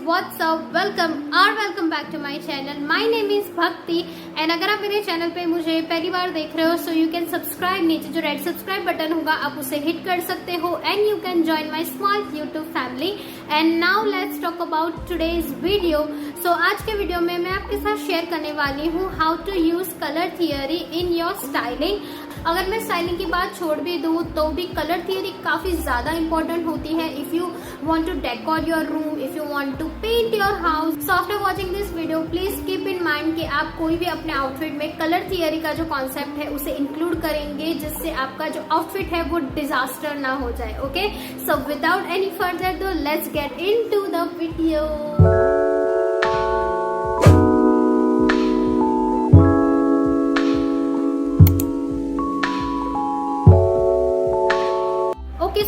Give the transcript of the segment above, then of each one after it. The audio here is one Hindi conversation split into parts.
What's up, welcome back to my channel. My name is Bhakti and अगर आप मेरे चैनल पे मुझे पहली बार देख रहे हो सो यू कैन सब्सक्राइब। नीचे जो रेड सब्सक्राइब बटन होगा आप उसे हिट कर सकते हो and you can join my small YouTube family. And now let's talk about today's video. So आज के वीडियो में मैं आपके साथ शेयर करने वाली हूँ how to use colour theory in your styling. अगर मैं स्टाइलिंग की बात छोड़ भी दूँ तो भी कलर थियरी काफी ज्यादा इंपॉर्टेंट होती है if you want to decor your room, if you want to paint your house. So after watching this video please keep in mind कि आप कोई भी अपने आउटफिट में कलर थियरी का जो कॉन्सेप्ट है उसे इंक्लूड करेंगे जिससे आपका जो आउटफिट है वो डिजास्टर ना हो जाए। Okay, so without any further do let's get into the video.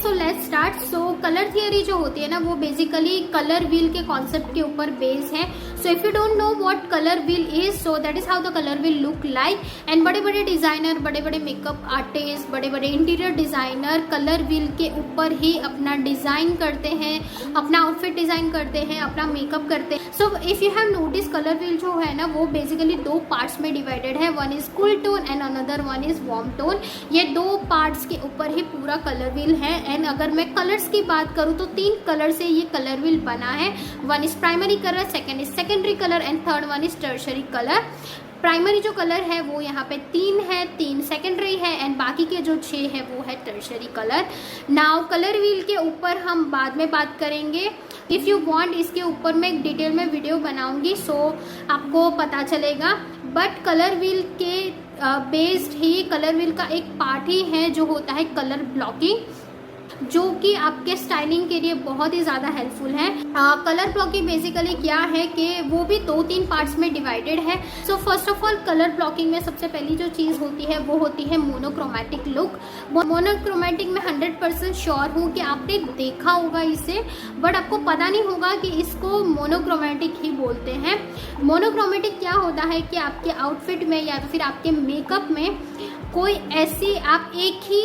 So let's start. So colour theory जो होती है ना वो बेसिकली कलर व्हील के कॉन्सेप्ट के ऊपर बेस है। So if you don't know what colour wheel is so that is how the colour wheel look like. And बड़े बड़े डिजाइनर, बड़े बड़े मेकअप आर्टिस्ट, बड़े बड़े इंटीरियर डिजाइनर कलर व्हील के ऊपर ही अपना डिजाइन करते हैं, अपना आउटफिट डिजाइन करते हैं, अपना मेकअप करते हैं। So if you have notice colour wheel जो है ना वो बेसिकली दो पार्ट्स में डिवाइडेड है। One is cool tone and another one is warm tone. ये दो पार्ट्स के ऊपर ही पूरा कलर व्हील है। एंड अगर मैं कलर्स की बात करूं तो 3 कलर से ये कलर व्हील बना है। One is primary colour, second is secondary colour and third one is tertiary colour. Primary जो कलर है वो यहाँ पे 3 है, 3 सेकेंडरी है एंड बाकी के जो 6 है वो है tertiary colour. Now colour wheel के ऊपर हम बाद में बात करेंगे। इफ़ यू वांट इसके ऊपर मैं एक डिटेल में वीडियो बनाऊंगी सो आपको पता चलेगा। बट कलर व्हील के बेस्ड ही कलर व्हील का एक पार्ट ही है जो होता है कलर ब्लॉकिंग, जो कि आपके स्टाइलिंग के लिए बहुत ही ज़्यादा हेल्पफुल है। कलर ब्लॉकिंग बेसिकली क्या है कि वो भी 2-3 पार्ट्स में डिवाइडेड है। So first of all colour blocking में सबसे पहली जो चीज़ होती है वो होती है मोनोक्रोमैटिक लुक। मोनोक्रोमैटिक में 100% श्योर हूँ कि आपने देखा होगा इसे, बट आपको पता नहीं होगा कि इसको मोनोक्रोमैटिक ही बोलते हैं। मोनोक्रोमैटिक क्या होता है कि आपके आउटफिट में या फिर आपके मेकअप में कोई ऐसी आप एक ही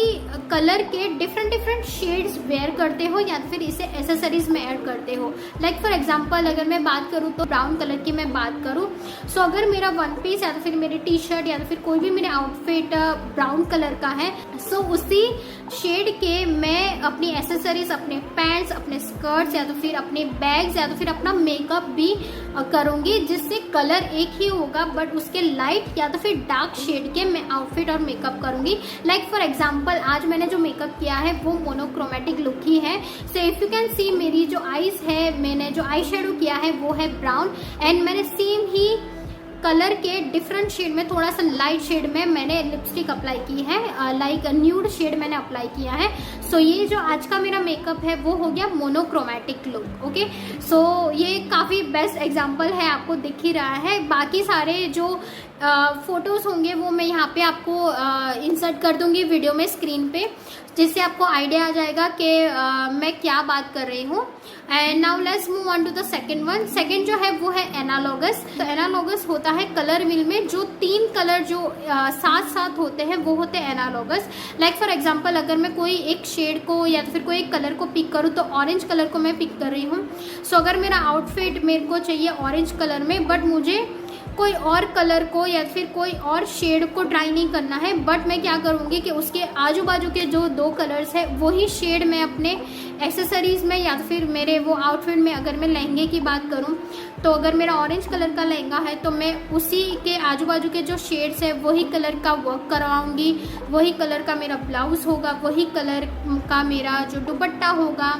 कलर के डिफरेंट शेड्स वेयर करते हो या फिर इसे एसेसरीज में ऐड करते हो। लाइक फॉर एग्जांपल अगर मैं बात करूँ तो ब्राउन कलर की मैं बात करूँ सो अगर मेरा वन पीस या फिर मेरी टी शर्ट या फिर कोई भी मेरे आउटफिट ब्राउन कलर का है सो उसी शेड के मैं अपनी एसेसरीज, अपने पैंट्स, अपने स्कर्ट्स या तो फिर अपने बैग्स या तो फिर अपना मेकअप भी करूँगी जिससे कलर एक ही होगा बट उसके लाइट या तो फिर डार्क शेड के मैं आउटफिट और मेकअप करूंगी। लाइक फॉर एग्जांपल आज मैंने जो मेकअप किया है वो मोनोक्रोमैटिक लुक ही है। So if you can see मेरी जो आईज है, मैंने जो आई शेडो किया है वो है ब्राउन एंड मैंने सेम ही कलर के डिफरेंट शेड में थोड़ा सा लाइट शेड में मैंने लिपस्टिक अप्लाई की है, लाइक न्यूड शेड मैंने अप्लाई किया है। सो ये जो आज का मेरा मेकअप है वो हो गया मोनोक्रोमैटिक लुक। ओके, सो ये काफ़ी बेस्ट एग्जांपल है, आपको दिख ही रहा है। बाकी सारे जो फोटोज़ होंगे वो मैं यहाँ पे आपको इंसर्ट कर दूंगी वीडियो में स्क्रीन पे, जिससे आपको आइडिया आ जाएगा कि मैं क्या बात कर रही हूँ। And now let's move on to the second one. Second जो है वो है एनालॉगस। तो एनालॉगस होता है कलर व्हील में जो 3 कलर जो साथ साथ होते हैं वो होते हैं एनालॉगस। लाइक फॉर एग्जांपल अगर मैं कोई एक शेड को या फिर कोई एक कलर को पिक करूँ तो ऑरेंज कलर को मैं पिक कर रही हूँ। सो अगर मेरा आउटफिट मेरे को चाहिए ऑरेंज कलर में बट मुझे कोई और कलर को या फिर कोई और शेड को ट्राई नहीं करना है, बट मैं क्या करूँगी कि उसके आजू बाजू के जो 2 कलर्स है वही शेड मैं अपने एक्सेसरीज में या फिर मेरे वो आउटफिट में, अगर मैं लहंगे की बात करूँ तो अगर मेरा ऑरेंज कलर का लहंगा है तो मैं उसी के आजू बाजू के जो शेड्स है वही कलर का वर्क करवाऊँगी, वही कलर का मेरा ब्लाउज होगा, वही कलर का मेरा जो दुपट्टा होगा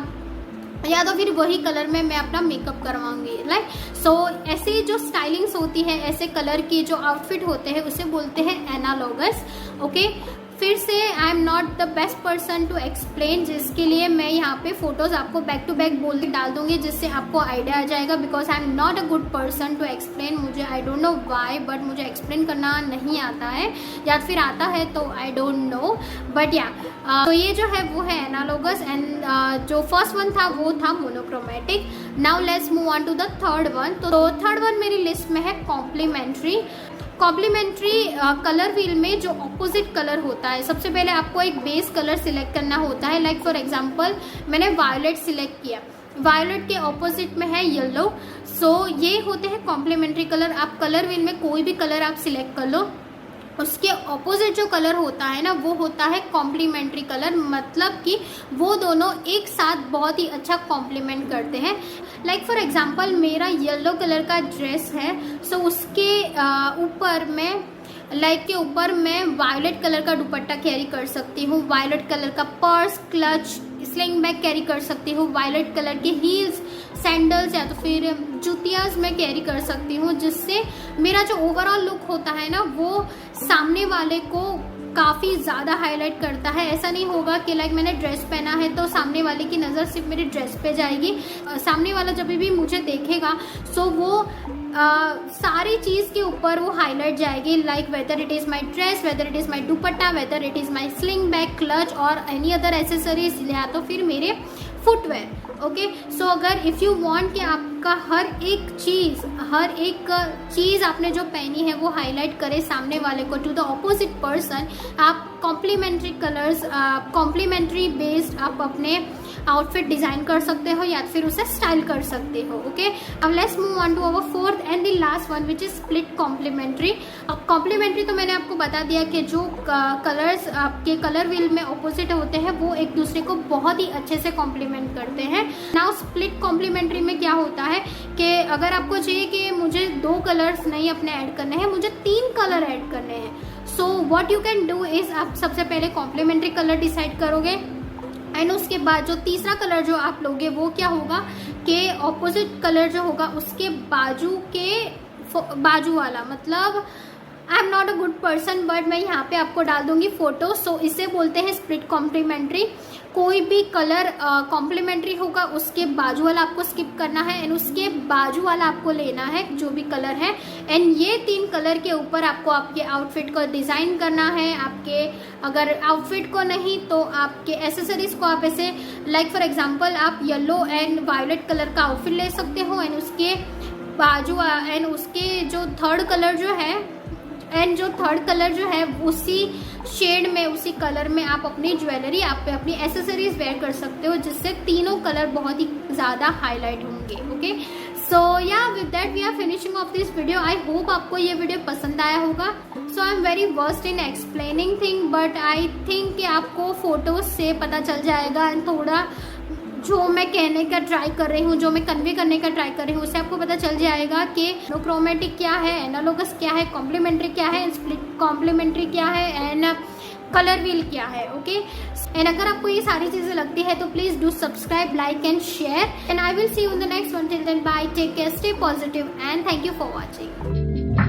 या तो फिर वही कलर में मैं अपना मेकअप करवाऊंगी। लाइक सो ऐसे जो स्टाइलिंग्स होती है, ऐसे कलर की जो आउटफिट होते हैं उसे बोलते हैं एनालॉगस। ओके, फिर से I am not the best person to explain, जिसके लिए मैं यहाँ पे फोटोज आपको बैक टू बैक बोल के डाल दूंगी जिससे आपको आइडिया आ जाएगा। Because I am not a good person to explain. मुझे I don't know why but मुझे एक्सप्लेन करना नहीं आता है या फिर आता है तो आई डोंट नो बट या तो ये जो है वो है एनालॉगस एंड जो फर्स्ट वन था वो था monochromatic. Now let's move on to the third one. तो थर्ड वन मेरी लिस्ट में है कॉम्प्लीमेंट्री। कॉम्प्लीमेंट्री कलर व्हील में जो ऑपोजिट कलर होता है, सबसे पहले आपको एक बेस कलर सिलेक्ट करना होता है। लाइक फॉर एग्जांपल मैंने वायलेट सिलेक्ट किया वायलेट के ऑपोजिट में है येलो। सो ये होते हैं कॉम्प्लीमेंट्री कलर। आप कलर व्हील में कोई भी कलर आप सिलेक्ट कर लो, उसके ऑपोजिट जो कलर होता है ना वो होता है कॉम्प्लीमेंट्री कलर, मतलब कि वो दोनों एक साथ बहुत ही अच्छा कॉम्प्लीमेंट करते हैं। लाइक फॉर एग्जांपल मेरा येलो कलर का ड्रेस है, सो उसके ऊपर मैं के ऊपर मैं वायलेट कलर का दुपट्टा कैरी कर सकती हूँ, वायलेट कलर का purse, clutch, sling bag carry कर सकती हूँ, वायलेट कलर के हील्स, सैंडल्स या तो फिर जूतियाँ मैं कैरी कर सकती हूँ, जिससे मेरा जो ओवरऑल लुक होता है ना वो सामने वाले को काफ़ी ज़्यादा हाईलाइट करता है। ऐसा नहीं होगा कि मैंने ड्रेस पहना है तो सामने वाले की नज़र सिर्फ मेरी ड्रेस पे जाएगी, सामने वाला जब भी मुझे देखेगा सो वो सारी चीज़ के ऊपर वो हाईलाइट जाएगी, like whether it is my dress, whether it is my dupatta, whether it is my sling bag, clutch और एनी अदर एसेसरीज या तो फिर मेरे फुटवेयर। ओके, सो अगर इफ़ यू वांट कि आपका हर एक चीज़ आपने जो पहनी है वो हाईलाइट करे सामने वाले को, टू द ऑपोजिट पर्सन, आप कॉम्प्लीमेंट्री कलर्स, कॉम्प्लीमेंट्री बेस्ड आप अपने आउटफिट डिजाइन कर सकते हो या फिर उसे स्टाइल कर सकते हो। ओके, अब let's move on to our fourth and the last one which is split complementary. अब कॉम्प्लीमेंट्री तो मैंने आपको बता दिया कि जो कलर्स आपके कलर व्हील में ऑपोजिट होते हैं वो एक दूसरे को बहुत ही अच्छे से कॉम्प्लीमेंट करते हैं। नाउ स्प्लिट कॉम्प्लीमेंट्री में क्या होता है कि अगर आपको चाहिए कि मुझे 2 कलर्स नहीं अपने ऐड करने हैं, मुझे 3 कलर ऐड करने हैं, so what you can do is आप सबसे पहले कॉम्प्लीमेंट्री कलर डिसाइड करोगे एंड उसके बाद जो तीसरा कलर जो आप लोगे वो क्या होगा कि ऑपोजिट कलर जो होगा उसके बाजू वाला, मतलब आई am not a good person but मैं यहाँ पे आपको डाल दूंगी फोटो। सो इसे बोलते हैं स्प्लिट कॉम्प्लीमेंट्री। कोई भी कलर कॉम्प्लीमेंट्री होगा उसके बाजू वाला आपको स्किप करना है एंड उसके बाजू वाला आपको लेना है जो भी कलर है, एंड ये 3 कलर के ऊपर आपको आपके आउटफिट को डिज़ाइन करना है। आपके अगर आउटफिट को नहीं तो आपके एसेसरीज को आप ऐसे लाइक फॉर एग्जांपल आप येलो एंड वायलेट कलर का आउटफिट ले सकते हो एंड उसके बाजू एंड उसके जो थर्ड कलर जो है उसी शेड में, उसी कलर में आप अपनी ज्वेलरी, आप अपनी एसेसरीज वेयर कर सकते हो, जिससे तीनों कलर बहुत ही ज़्यादा हाईलाइट होंगे। Okay, so yeah with that we are finishing off this video. I hope आपको ये वीडियो पसंद आया होगा। So I am very worst in explaining thing but I think कि आपको फोटोज से पता चल जाएगा एंड थोड़ा जो मैं कहने का ट्राई कर रही हूँ, जो मैं कन्वे करने का ट्राई कर रही हूँ, उससे आपको पता चल जाएगा कि मोनोक्रोमैटिक क्या है, एनालॉगस क्या है, कॉम्प्लीमेंट्री क्या है, स्प्लिट कॉम्प्लीमेंट्री क्या है एंड कलर व्हील क्या है। ओके, एंड अगर आपको ये सारी चीजें लगती है तो please do subscribe, like and share and I will see you in the next one. Till then bye, take care, stay positive and thank you for watching.